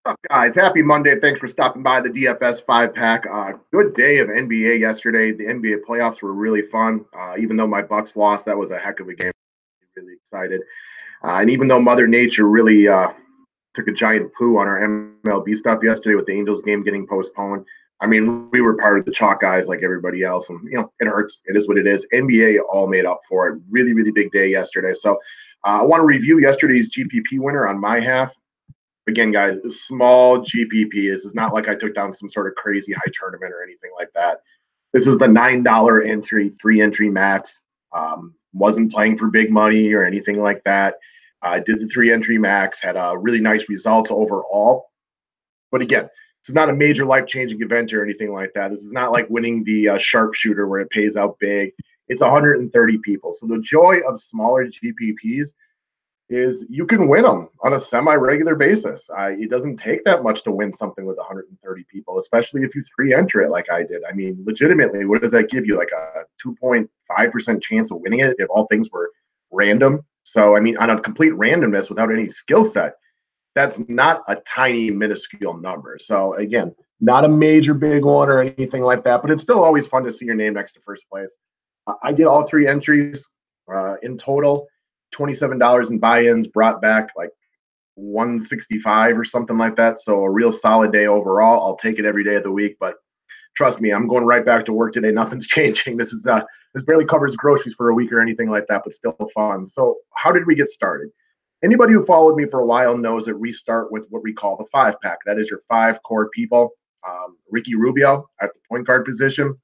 What's up, guys? Happy Monday. Thanks for stopping by the DFS 5 pack. Good day of NBA yesterday. The NBA playoffs were really fun. Even though my Bucks lost, that was a heck of a game. Really excited. And even though Mother Nature really took a giant poo on our MLB stuff yesterday with the Angels game getting postponed, I mean, we were part of the chalk guys like everybody else. And, it hurts. It is what it is. NBA all made up for it. Really, really big day yesterday. So I want to review yesterday's GPP winner on my half. Again, guys, small GPP. This is not like I took down some sort of crazy high tournament or anything like that. This is the $9 entry, 3 entry max. Wasn't playing for big money or anything like that. I did the 3 entry max, had really nice results overall. But again, this is not a major life-changing event or anything like that. This is not like winning the sharpshooter where it pays out big. It's 130 people. So the joy of smaller GPPs is you can win them on a semi-regular basis. It doesn't take that much to win something with 130 people, especially if you 3 enter it like I did. I mean, legitimately, what does that give you? Like a 2.5% chance of winning it if all things were random. So, I mean, on a complete randomness without any skill set, that's not a tiny, minuscule number. So, again, not a major big one or anything like that, but it's still always fun to see your name next to first place. I did all 3 entries in total. $27 in buy-ins, brought back like 165 or something like that. So a real solid day overall. I'll take it every day of the week, but trust me, I'm going right back to work today. Nothing's changing. This barely covers groceries for a week or anything like that, but still fun. So how did we get started? Anybody who followed me for a while knows that we start with what we call the 5 pack. That is your 5 core people. Ricky Rubio at the point guard position.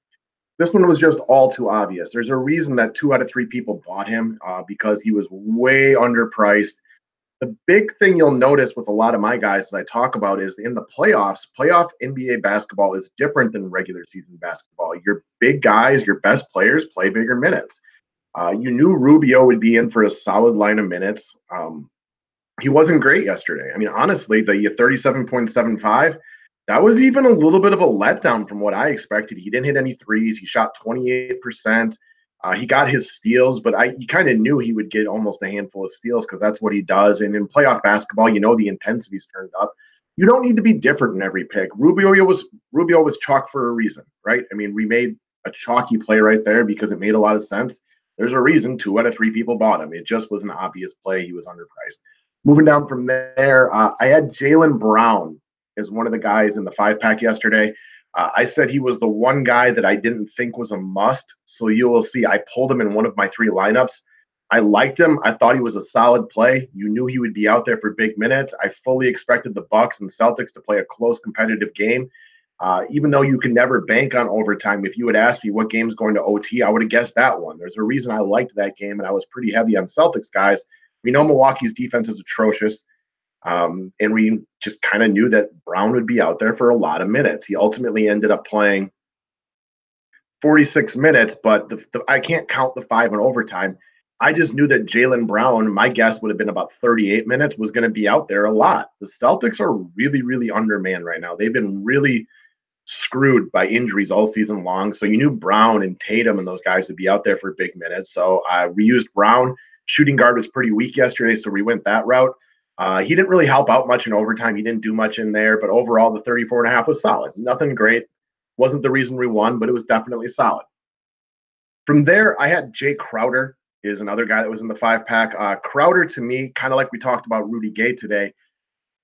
This one was just all too obvious. There's a reason that 2 out of 3 people bought him because he was way underpriced. The big thing you'll notice with a lot of my guys that I talk about is in the playoffs, playoff NBA basketball is different than regular season basketball. Your big guys, your best players play bigger minutes. You knew Rubio would be in for a solid line of minutes. He wasn't great yesterday. I mean, honestly, the 37.75, that was even a little bit of a letdown from what I expected. He didn't hit any threes. He shot 28%. He got his steals, but you kind of knew he would get almost a handful of steals because that's what he does. And in playoff basketball, the intensity's turned up. You don't need to be different in every pick. Rubio was chalk for a reason, right? I mean, we made a chalky play right there because it made a lot of sense. There's a reason 2 out of 3 people bought him. It just was an obvious play. He was underpriced. Moving down from there, I had Jaylen Brown as one of the guys in the 5 pack yesterday. I said he was the one guy that I didn't think was a must. So you will see I pulled him in one of my 3 lineups. I liked him. I thought he was a solid play. You knew he would be out there for big minutes. I fully expected the Bucks and Celtics to play a close competitive game. Even though you can never bank on overtime, if you had asked me what game's going to OT, I would have guessed that one. There's a reason I liked that game, and I was pretty heavy on Celtics guys. We know Milwaukee's defense is atrocious. And we just kind of knew that Brown would be out there for a lot of minutes. He ultimately ended up playing 46 minutes, but I can't count the 5 in overtime. I just knew that Jaylen Brown, my guess would have been about 38 minutes, was going to be out there a lot. The Celtics are really, really undermanned right now. They've been really screwed by injuries all season long. So you knew Brown and Tatum and those guys would be out there for big minutes. So we used Brown. Shooting guard was pretty weak yesterday, so we went that route. He didn't really help out much in overtime. He didn't do much in there, but overall, the 34.5 was solid. Nothing great. Wasn't the reason we won, but it was definitely solid. From there, I had Jay Crowder is another guy that was in the 5 pack. Crowder, to me, kind of like we talked about Rudy Gay today,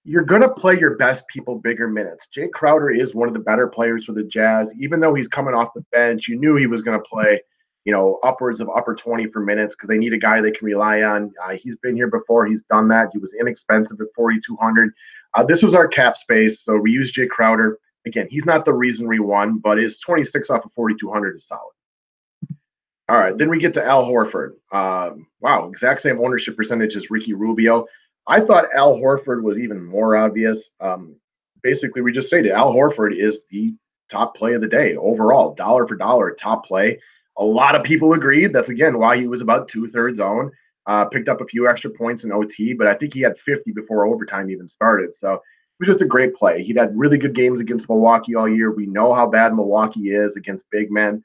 you're going to play your best people bigger minutes. Jay Crowder is one of the better players for the Jazz. Even though he's coming off the bench, you knew he was going to play upwards of upper 20 for minutes because they need a guy they can rely on. He's been here before. He's done that. He was inexpensive at 4,200. This was our cap space, so we used Jay Crowder. Again, he's not the reason we won, but his 26 off of 4,200 is solid. All right, then we get to Al Horford. Wow, exact same ownership percentage as Ricky Rubio. I thought Al Horford was even more obvious. Basically, we just stated Al Horford is the top play of the day overall, dollar for dollar, top play. A lot of people agreed. That's, again, why he was about 2/3 owned. Picked up a few extra points in OT, but I think he had 50 before overtime even started. So it was just a great play. He'd had really good games against Milwaukee all year. We know how bad Milwaukee is against big men.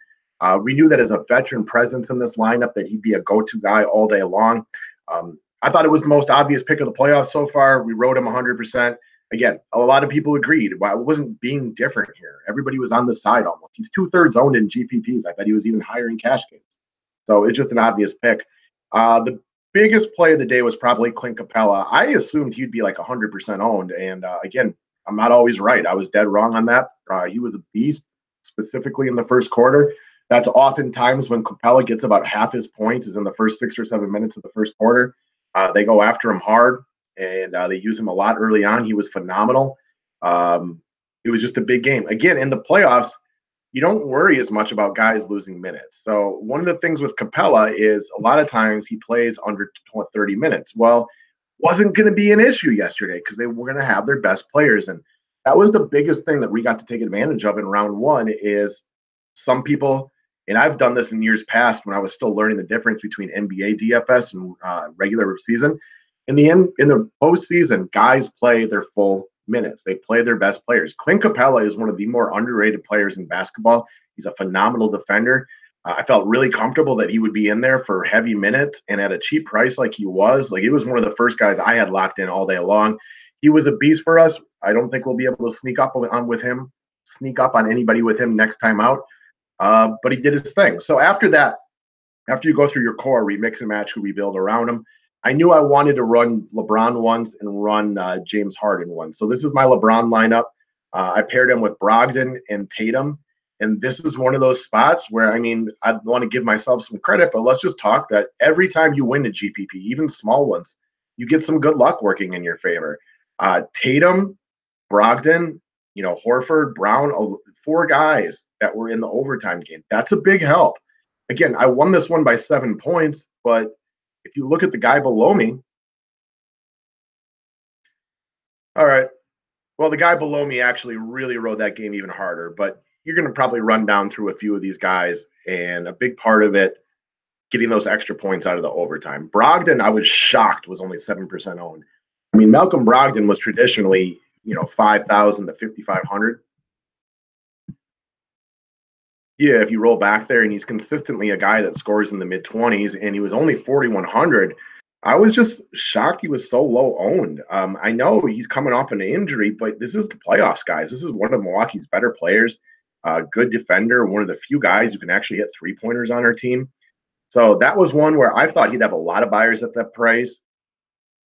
We knew that as a veteran presence in this lineup that he'd be a go-to guy all day long. I thought it was the most obvious pick of the playoffs so far. We rode him 100%. again, a lot of people agreed. Well, it wasn't being different here. Everybody was on the side almost. He's 2/3 owned in GPPs. I bet he was even higher in cash games. So it's just an obvious pick. The biggest play of the day was probably Clint Capella. I assumed he'd be like 100% owned. And again, I'm not always right. I was dead wrong on that. He was a beast, specifically in the first quarter. That's oftentimes when Capella gets about half his points is in the first 6 or 7 minutes of the first quarter. They go after him hard, and they use him a lot early on. He was phenomenal. It was just a big game. Again, in the playoffs, you don't worry as much about guys losing minutes. So one of the things with Capella is a lot of times he plays under 30 minutes. Well, wasn't going to be an issue yesterday because they were going to have their best players. And that was the biggest thing that we got to take advantage of in round one is some people, and I've done this in years past when I was still learning the difference between NBA DFS and regular season. In the postseason, guys play their full minutes. They play their best players. Clint Capella is one of the more underrated players in basketball. He's a phenomenal defender. I felt really comfortable that he would be in there for heavy minutes and at a cheap price like he was. Like, he was one of the first guys I had locked in all day long. He was a beast for us. I don't think we'll be able to sneak up on anybody with him next time out. But he did his thing. So after that, after you go through your core, remix and match who we build around him, I knew I wanted to run LeBron once and run James Harden once. So this is my LeBron lineup. I paired him with Brogdon and Tatum. And this is one of those spots where, I mean, I want to give myself some credit, but let's just talk that every time you win a GPP, even small ones, you get some good luck working in your favor. Tatum, Brogdon, Horford, Brown, 4 guys that were in the overtime game. That's a big help. Again, I won this one by 7 points, but if you look at the guy below me, all right, well, the guy below me actually really rode that game even harder, but you're going to probably run down through a few of these guys, and a big part of it, getting those extra points out of the overtime. Brogdon, I was shocked, was only 7% owned. I mean, Malcolm Brogdon was traditionally, 5,000 to 5,500. Yeah, if you roll back there, and he's consistently a guy that scores in the mid-20s, and he was only 4,100. I was just shocked he was so low owned. I know he's coming off an injury, but this is the playoffs, guys. This is one of Milwaukee's better players, good defender, one of the few guys who can actually hit three-pointers on our team. So that was one where I thought he'd have a lot of buyers at that price.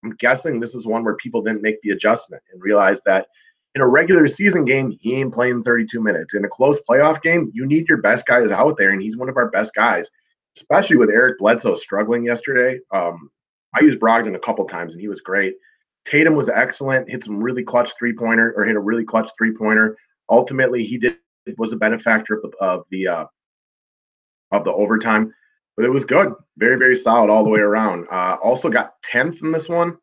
I'm guessing this is one where people didn't make the adjustment and realize that in a regular season game, he ain't playing 32 minutes. In a close playoff game, you need your best guys out there, and he's one of our best guys, especially with Eric Bledsoe struggling yesterday. I used Brogdon a couple times, and he was great. Tatum was excellent, hit a really clutch three-pointer. Ultimately, he was a benefactor of the overtime, but it was good. Very, very solid all the way around. Also got 10th in this one.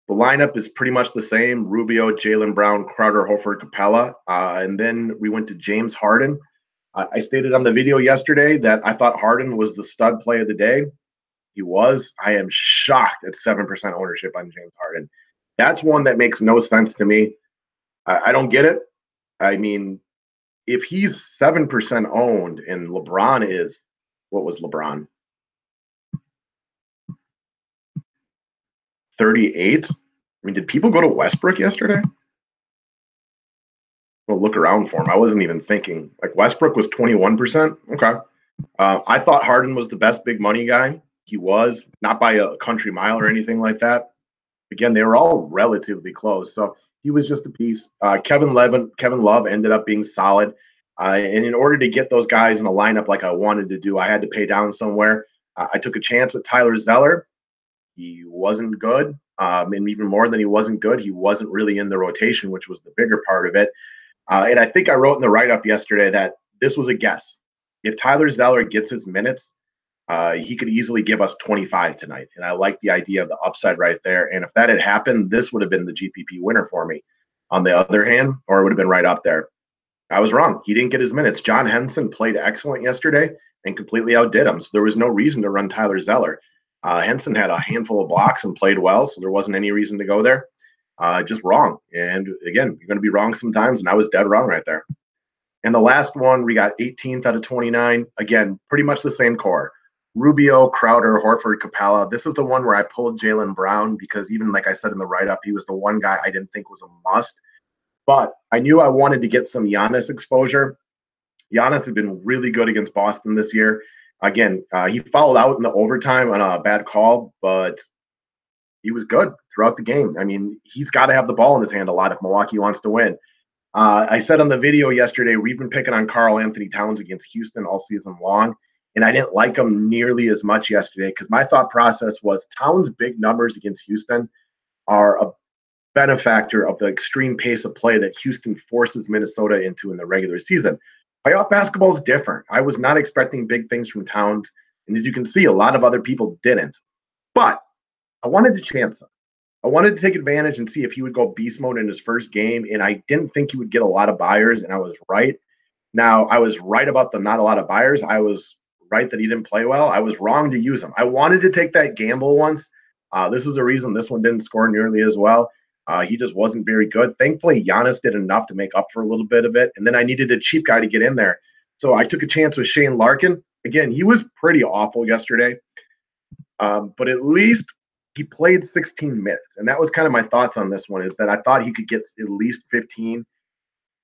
The lineup is pretty much the same: Rubio, Jaylen Brown, Crowder, Horford, Capella. And then we went to James Harden. I stated on the video yesterday that I thought Harden was the stud play of the day. He was. I am shocked at 7% ownership on James Harden. That's one that makes no sense to me. I don't get it. I mean, if he's 7% owned and LeBron is, what was LeBron? 38? I mean, did people go to Westbrook yesterday? Well, look around for him. I wasn't even thinking. Like, Westbrook was 21%? Okay. I thought Harden was the best big money guy. He was, not by a country mile or anything like that. Again, they were all relatively close. So he was just a piece. Kevin Love ended up being solid. And in order to get those guys in a lineup like I wanted to do, I had to pay down somewhere. I took a chance with Tyler Zeller. He wasn't good. And even more than he wasn't good, he wasn't really in the rotation, which was the bigger part of it. And I think I wrote in the write-up yesterday that this was a guess. If Tyler Zeller gets his minutes, he could easily give us 25 tonight. And I like the idea of the upside right there. And if that had happened, this would have been the GPP winner for me. On the other hand, or it would have been right up there. I was wrong. He didn't get his minutes. John Henson played excellent yesterday and completely outdid him. So there was no reason to run Tyler Zeller. Henson had a handful of blocks and played well, so there wasn't any reason to go there. Just wrong. And again, you're going to be wrong sometimes, and I was dead wrong right there. And the last one, we got 18th out of 29. Again, pretty much the same core. Rubio, Crowder, Horford, Capella. This is the one where I pulled Jaylen Brown because even like I said in the write-up, he was the one guy I didn't think was a must. But I knew I wanted to get some Giannis exposure. Giannis had been really good against Boston this year. Again, he fouled out in the overtime on a bad call, but he was good throughout the game. I mean, he's got to have the ball in his hand a lot if Milwaukee wants to win. I said on the video yesterday, we've been picking on Karl Anthony Towns against Houston all season long, and I didn't like him nearly as much yesterday because my thought process was Towns' big numbers against Houston are a benefactor of the extreme pace of play that Houston forces Minnesota into in the regular season. Playoff basketball is different. I was not expecting big things from Towns, and as you can see, a lot of other people didn't. But I wanted to chance him. I wanted to take advantage and see if he would go beast mode in his first game, and I didn't think he would get a lot of buyers, and I was right. Now, I was right about the not a lot of buyers. I was right that he didn't play well. I was wrong to use him. I wanted to take that gamble once. This is the reason this one didn't score nearly as well. He just wasn't very good. Thankfully, Giannis did enough to make up for a little bit of it, and then I needed a cheap guy to get in there. So I took a chance with Shane Larkin. Again, he was pretty awful yesterday, but at least he played 16 minutes. And that was kind of my thoughts on this one, is that I thought he could get at least 15.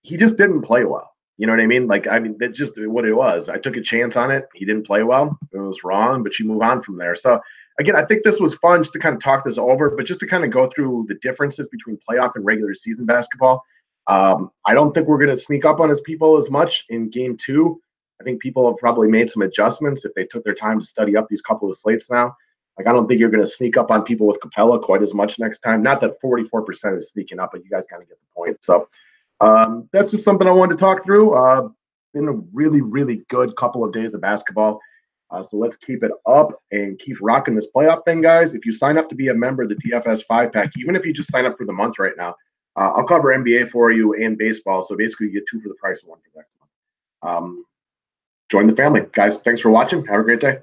He just didn't play well. You know what I mean? Like, I mean, that's just what it was. I took a chance on it. He didn't play well. It was wrong, but you move on from there. So, again, I think this was fun just to kind of talk this over, but just to kind of go through the differences between playoff and regular season basketball. I don't think we're going to sneak up on his people as much in game 2. I think people have probably made some adjustments if they took their time to study up these couple of slates now. Like, I don't think you're going to sneak up on people with Capella quite as much next time. Not that 44% is sneaking up, but you guys kind of get the point. So that's just something I wanted to talk through. Been a really, really good couple of days of basketball. So let's keep it up and keep rocking this playoff thing, guys. If you sign up to be a member of the DFS 5-pack, even if you just sign up for the month right now, I'll cover NBA for you and baseball. So basically, you get 2 for the price of 1 for next month. Join the family. Guys, thanks for watching. Have a great day.